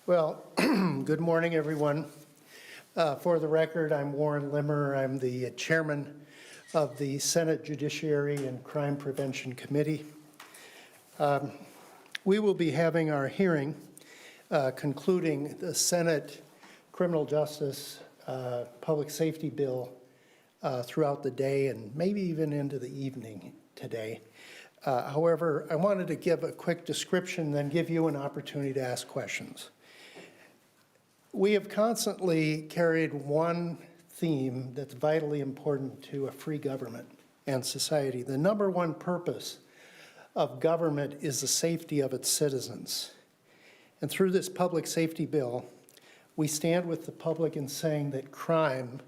Well, good morning, everyone. For the record, I'm Warren Limmer. I'm the chairman of the Senate Judiciary and Crime Prevention Committee. We will be having our hearing concluding the Senate Criminal Justice Public Safety Bill throughout the day and maybe even into the evening today. However, I wanted to give a quick description, then give you an opportunity to ask questions. We have constantly carried one theme that's vitally important to a free government and society. The number one purpose of government is the safety of its citizens. And through this public safety bill, we stand with the public in saying that crime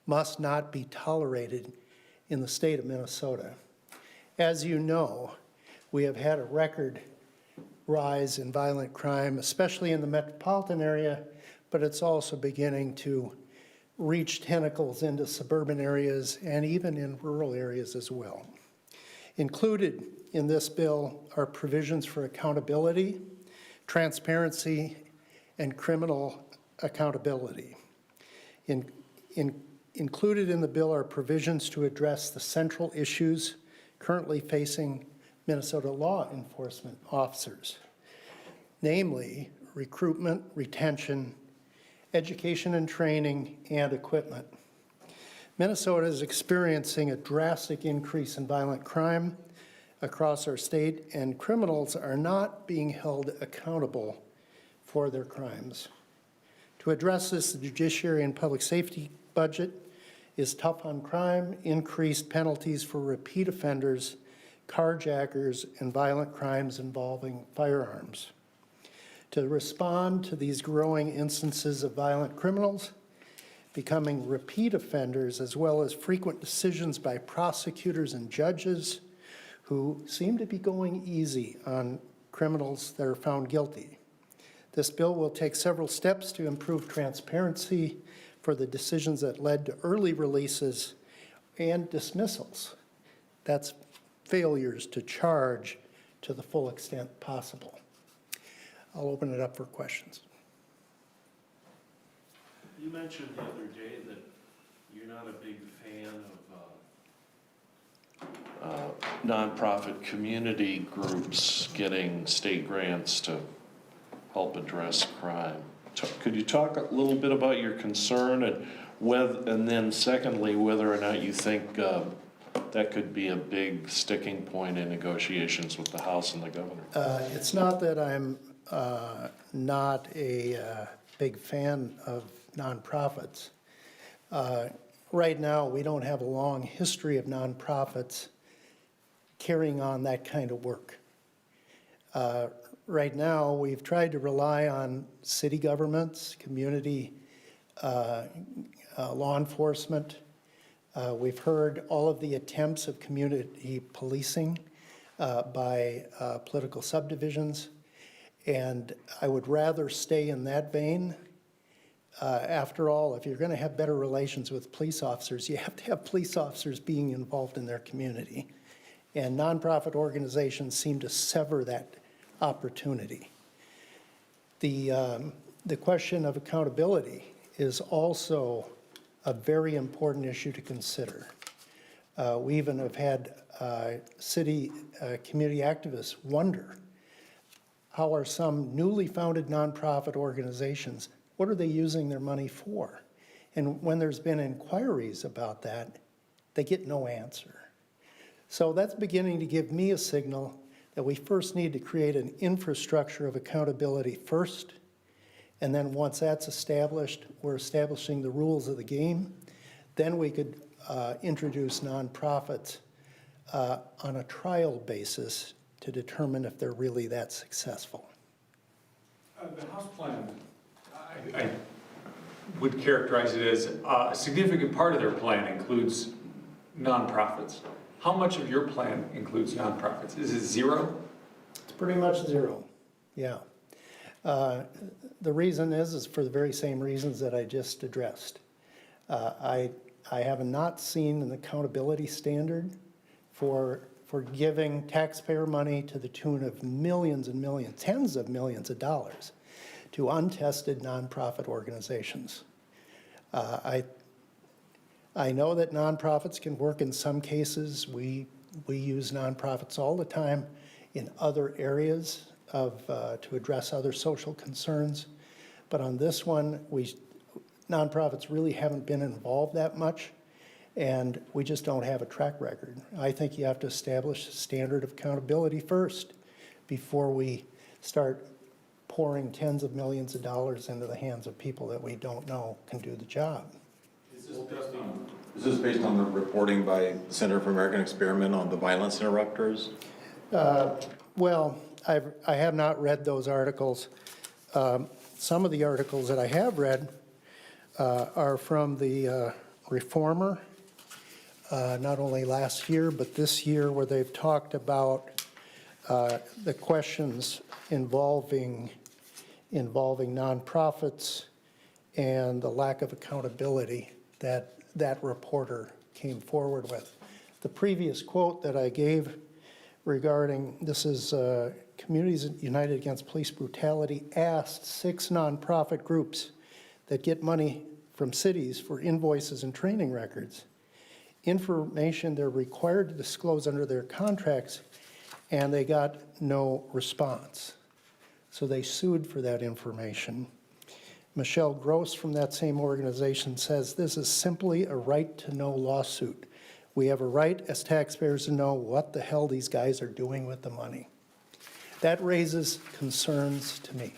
must not be tolerated in the state of Minnesota. As you know, we have had a record rise in violent crime, especially in the metropolitan area, but it's also beginning to reach tentacles into suburban areas and even in rural areas as well. Included in this bill are provisions for accountability, transparency, and criminal accountability. Included in the bill are provisions to address the central issues currently facing Minnesota law enforcement officers, namely recruitment, retention, education and training, and equipment. Minnesota is experiencing a drastic increase in violent crime across our state, and criminals are not being held accountable for their crimes. To address this, the judiciary and public safety budget is tough on crime, increased penalties for repeat offenders, carjackers, and violent crimes involving firearms. To respond to these growing instances of violent criminals becoming repeat offenders, as well as frequent decisions by prosecutors and judges who seem to be going easy on criminals that are found guilty. This bill will take several steps to improve transparency for the decisions that led to early releases and dismissals. That's failures to charge to the full extent possible. I'll open it up for questions. You mentioned the other day that you're not a big fan of nonprofit community groups getting state grants to help address crime. Could you talk a little bit about your concern and then secondly, whether or not you think that could be a big sticking point in negotiations with the House and the governor? It's not that I'm not a big fan of nonprofits. Right now, we don't have a long history of nonprofits carrying on that kind of work. Right now, we've tried to rely on city governments, community law enforcement. We've heard all of the attempts of community policing by political subdivisions. And I would rather stay in that vein. After all, if you're going to have better relations with police officers, you have to have police officers being involved in their community. And nonprofit organizations seem to sever that opportunity. The question of accountability is also a very important issue to consider. We even have had city community activists wonder, how are some newly founded nonprofit organizations, what are they using their money for? And when there's been inquiries about that, they get no answer. So that's beginning to give me a signal that we first need to create an infrastructure of accountability first, and then once that's established, we're establishing the rules of the game, then we could introduce nonprofits on a trial basis to determine if they're really that successful. The House plan, I would characterize it as a significant part of their plan includes nonprofits. How much of your plan includes nonprofits? Is it zero? It's pretty much zero, yeah. The reason is for the very same reasons that I just addressed. I have not seen an accountability standard for giving taxpayer money to the tune of millions and millions, tens of millions of dollars to untested nonprofit organizations. I know that nonprofits can work in some cases. We use nonprofits all the time in other areas to address other social concerns. But on this one, nonprofits really haven't been involved that much, and we just don't have a track record. I think you have to establish a standard of accountability first before we start pouring tens of millions of dollars into the hands of people that we don't know can do the job. Is this based on the reporting by the Center for American Experiment on the violence interrupters? Well, I have not read those articles. Some of the articles that I have read are from the Reformer, not only last year, but this year, where they've talked about the questions involving nonprofits and the lack of accountability that reporter came forward with. The previous quote that I gave regarding, this is Communities United Against Police Brutality, asked 6 nonprofit groups that get money from cities for invoices and training records, information they're required to disclose under their contracts, and they got no response. So they sued for that information. Michelle Gross from that same organization says, this is simply a right-to-know lawsuit. We have a right as taxpayers to know what the hell these guys are doing with the money. That raises concerns to me.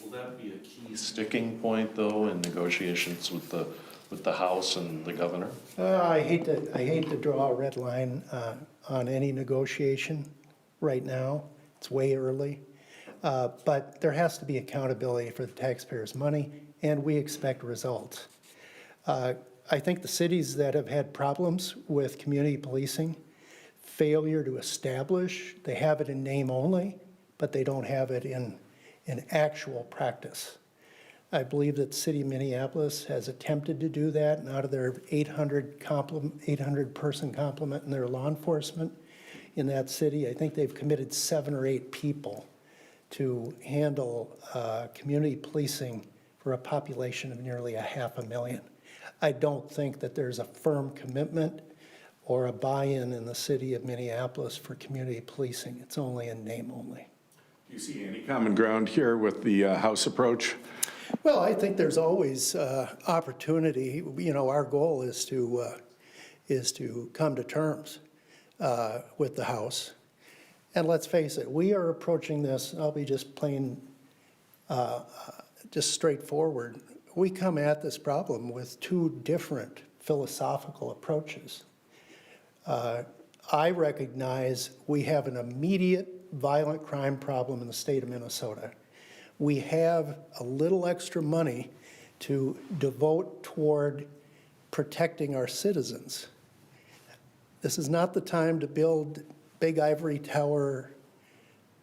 Will that be a key sticking point, though, in negotiations with the House and the governor? I hate to draw a red line on any negotiation right now. It's way early. But there has to be accountability for the taxpayers' money, and we expect results. I think the cities that have had problems with community policing, failure to establish, they have it in name only, but they don't have it in actual practice. I believe that the city of Minneapolis has attempted to do that, and out of their 800-person complement in their law enforcement in that city, I think they've committed 7 or 8 people to handle community policing for a population of nearly 500,000. I don't think that there's a firm commitment or a buy-in in the city of Minneapolis for community policing. It's only in name only. Do you see any common ground here with the House approach? Well, I think there's always opportunity. You know, our goal is to come to terms with the House. And let's face it, we are approaching this, I'll be just plain, just straightforward. We come at this problem with 2 different philosophical approaches. I recognize we have an immediate violent crime problem in the state of Minnesota. We have a little extra money to devote toward protecting our citizens. This is not the time to build big ivory tower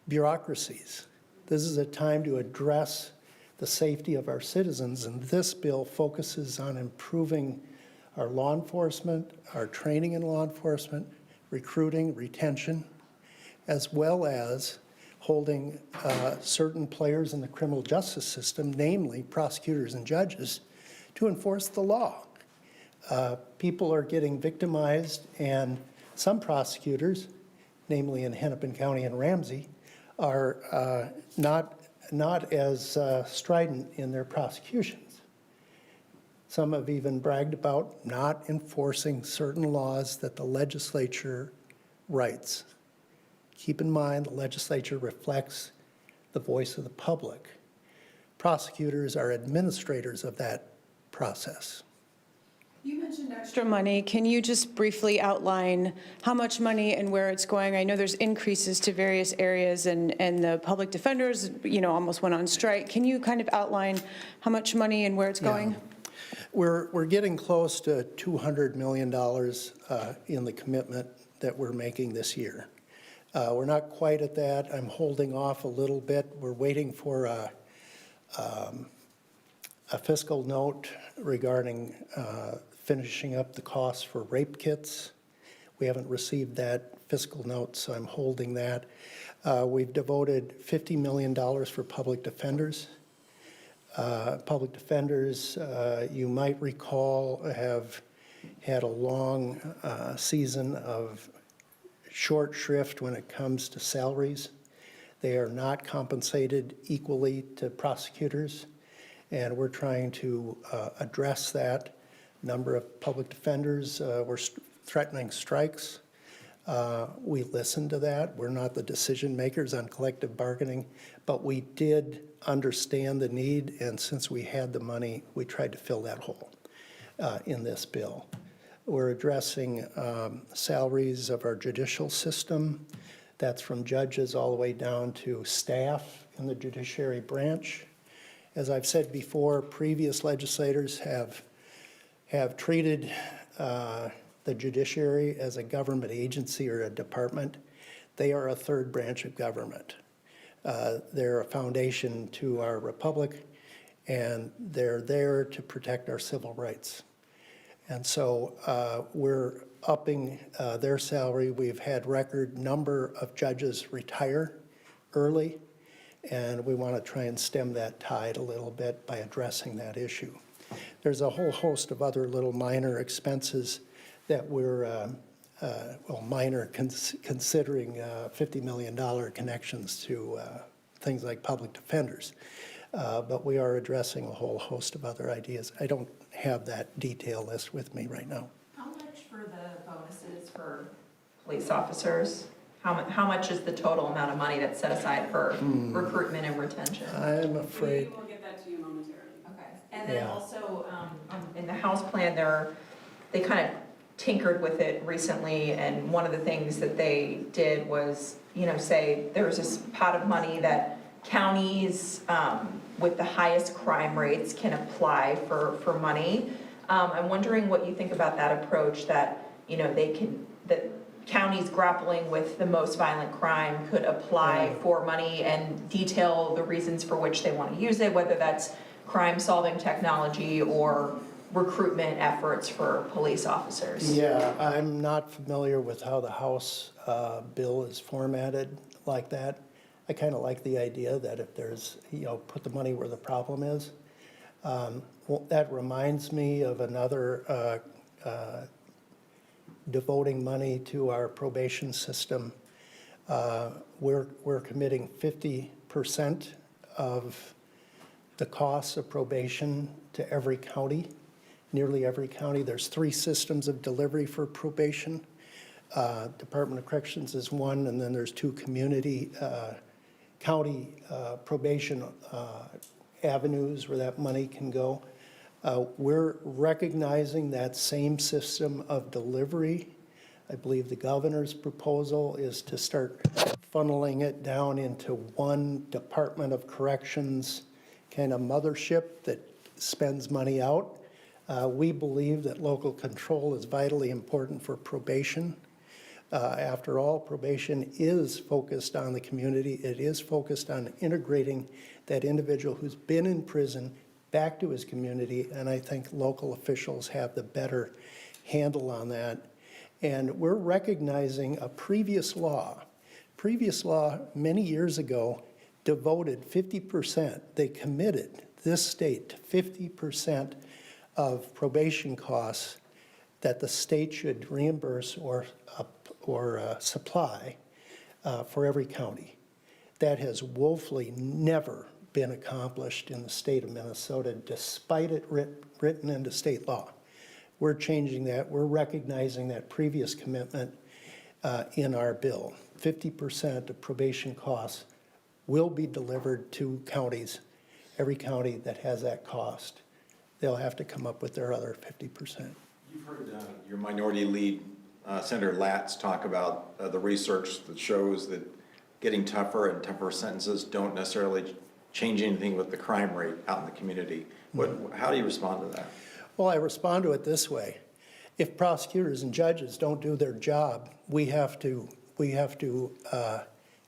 bureaucracies. This is a time to address the safety of our citizens, and this bill focuses on improving our law enforcement, our training in law enforcement, recruiting, retention, as well as holding certain players in the criminal justice system, namely prosecutors and judges, to enforce the law. People are getting victimized, and some prosecutors, namely in Hennepin County and Ramsey, are not as strident in their prosecutions. Some have even bragged about not enforcing certain laws that the legislature writes. Keep in mind, the legislature reflects the voice of the public. Prosecutors are administrators of that process. You mentioned extra money. Can you just briefly outline how much money and where it's going? I know there's increases to various areas, and the public defenders, almost went on strike. Can you kind of outline how much money and where it's going? We're getting close to $200 million in the commitment that we're making this year. We're not quite at that. I'm holding off a little bit. We're waiting for a fiscal note regarding finishing up the costs for rape kits. We haven't received that fiscal note, so I'm holding that. We've devoted $50 million for public defenders Public defenders, you might recall, have had a long season of short shrift when it comes to salaries. They are not compensated equally to prosecutors, and we're trying to address that. Number of public defenders were threatening strikes. We listened to that. We're not the decision makers on collective bargaining, but we did understand the need, and since we had the money, we tried to fill that hole in this bill. We're addressing salaries of our judicial system. That's from judges all the way down to staff in the judiciary branch. As I've said before, previous legislators have treated the judiciary as a government agency or a department. They are a third branch of government. They're a foundation to our republic, and they're there to protect our civil rights. And so we're upping their salary. We've had record number of judges retire early, and we want to try and stem that tide a little bit by addressing that issue. There's a whole host of other little minor expenses that we're, minor considering $50 million connections to things like public defenders. But we are addressing a whole host of other ideas. I don't have that detail list with me right now. How much for the bonuses for police officers? How much is the total amount of money that's set aside for recruitment and retention? I'm afraid. We'll get that to you momentarily. Okay. And then Yeah. also, in the House plan, they kind of tinkered with it recently, and one of the things that they did was, say there's this pot of money that counties with the highest crime rates can apply for money. I'm wondering what you think about that approach, that, that counties grappling with the most violent crime could apply for money and detail the reasons for which they want to use it, whether that's crime-solving technology or recruitment efforts for police officers. Yeah, I'm not familiar with how the House bill is formatted like that. I kind of like the idea that if there's, put the money where the problem is. Well, that reminds me of another devoting money to our probation system. We're committing 50% of the costs of probation to every county, nearly every county. There's 3 systems of delivery for probation. Department of Corrections is one, and then there's 2 county probation avenues where that money can go. We're recognizing that same system of delivery. I believe the governor's proposal is to start funneling it down into one Department of Corrections kind of mothership that spends money out. We believe that local control is vitally important for probation. After all, probation is focused on the community. It is focused on integrating that individual who's been in prison back to his community, and I think local officials have the better handle on that. And we're recognizing a previous law many years ago devoted 50%, they committed this state to 50% of probation costs that the state should reimburse or supply for every county. That has woefully never been accomplished in the state of Minnesota, despite it written into state law. We're changing that. We're recognizing that previous commitment in our bill. 50% of probation costs will be delivered to counties. Every county that has that cost, they'll have to come up with their other 50%. You've heard your minority lead, Senator Latz, talk about the research that shows that getting tougher and tougher sentences don't necessarily change anything with the crime rate out in the community. How do you respond to that? Well, I respond to it this way. If prosecutors and judges don't do their job, we have to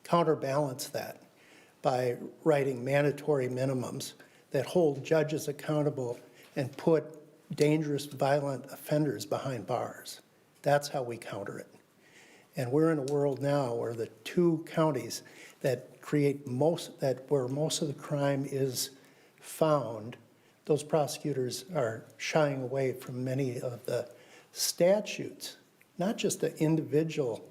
counterbalance that by writing mandatory minimums that hold judges accountable and put dangerous, violent offenders behind bars. That's how we counter it. And we're in a world now where the 2 counties that where most of the crime is found, those prosecutors are shying away from many of the statutes, not just the individual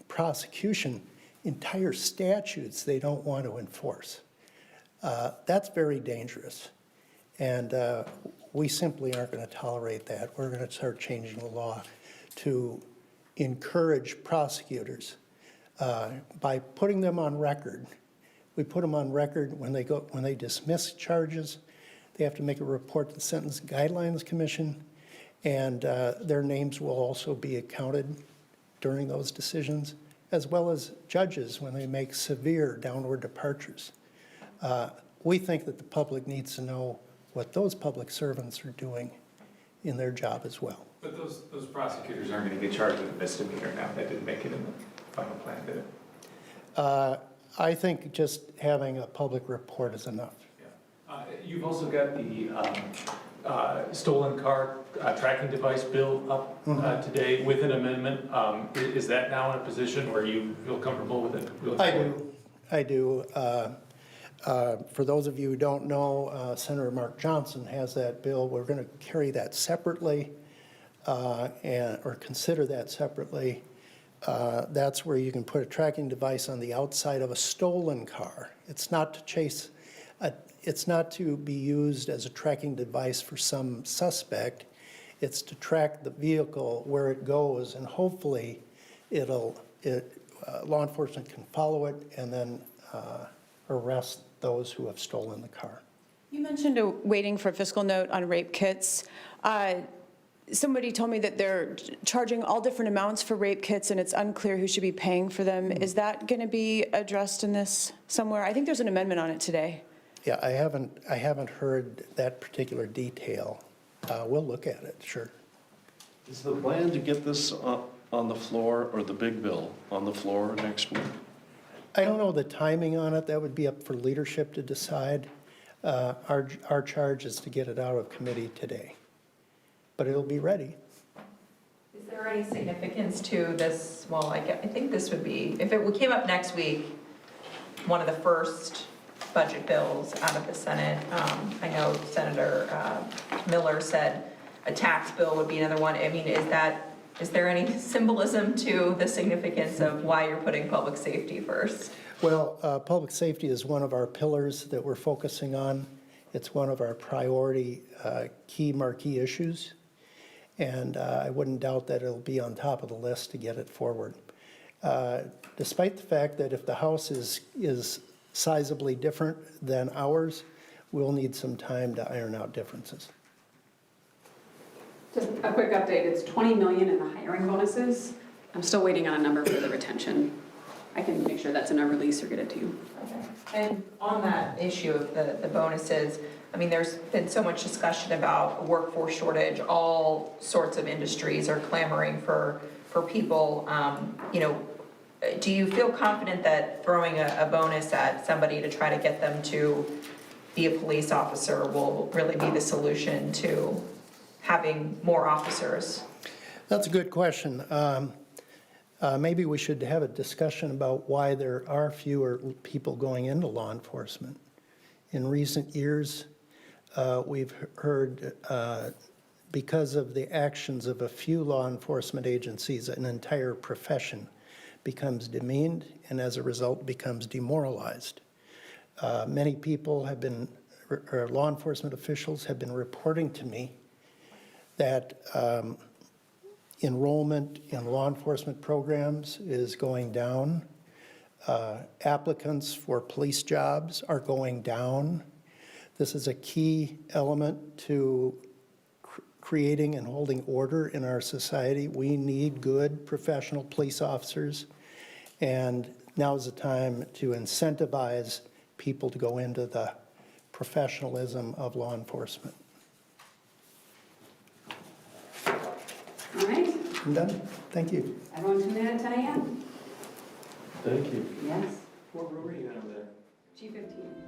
prosecution, entire statutes they don't want to enforce. That's very dangerous. And we simply aren't going to tolerate that. We're going to start changing the law to encourage prosecutors by putting them on record. We put them on record when they dismiss charges. They have to make a report to the Sentencing Guidelines Commission, and their names will also be accounted during those decisions, as well as judges when they make severe downward departures. We think that the public needs to know what those public servants are doing in their job as well. But those prosecutors aren't going to get charged with a misdemeanor now. That didn't make it in the final plan, did it? I think just having a public report is enough. Yeah. You've also got the stolen car tracking device bill up today with an amendment. Is that now in a position where you feel comfortable with it? I do. For those of you who don't know, Senator Mark Johnson has that bill. We're going to carry that separately or consider that separately. That's where you can put a tracking device on the outside of a stolen car. It's not to chase, it's not to be used as a tracking device for some suspect. It's to track the vehicle where it goes, and hopefully law enforcement can follow it and then arrest those who have stolen the car. You mentioned waiting for a fiscal note on rape kits. Somebody told me that they're charging all different amounts for rape kits, and it's unclear who should be paying for them. Is that going to be addressed in this somewhere? I think there's an amendment on it today. Yeah, I haven't heard that particular detail. We'll look at it, sure. Is the plan to get this on the floor, or the big bill on the floor next week? I don't know the timing on it. That would be up for leadership to decide. Our charge is to get it out of committee today, but it'll be ready. Is there any significance to this? Well, I think this would be, if it came up next week, one of the first budget bills out of the Senate. I know Senator Miller said a tax bill would be another one. I mean, is there any symbolism to the significance of why you're putting public safety first? Well, public safety is one of our pillars that we're focusing on. It's one of our priority marquee issues. And I wouldn't doubt that it'll be on top of the list to get it forward. Despite the fact that if the House is sizably different than ours, we'll need some time to iron out differences. Just a quick update, it's 20 million in the hiring bonuses. I'm still waiting on a number for the retention. I can make sure that's in our release or get it to you. Okay. And on that issue of the bonuses, I mean, there's been so much discussion about a workforce shortage. All sorts of industries are clamoring for people. Do you feel confident that throwing a bonus at somebody to try to get them to be a police officer will really be the solution to having more officers? That's a good question. Maybe we should have a discussion about why there are fewer people going into law enforcement. In recent years, we've heard because of the actions of a few law enforcement agencies, an entire profession becomes demeaned and as a result becomes demoralized. Many people have been, or law enforcement officials have been reporting to me that enrollment in law enforcement programs is going down. Applicants for police jobs are going down. This is a key element to creating and holding order in our society. We need good professional police officers, and now's the time to incentivize people to go into the professionalism of law enforcement. All right, I'm done. Thank you. everyone tune in at 10 a.m. Thank you. Yes, What room are you in over there? G15.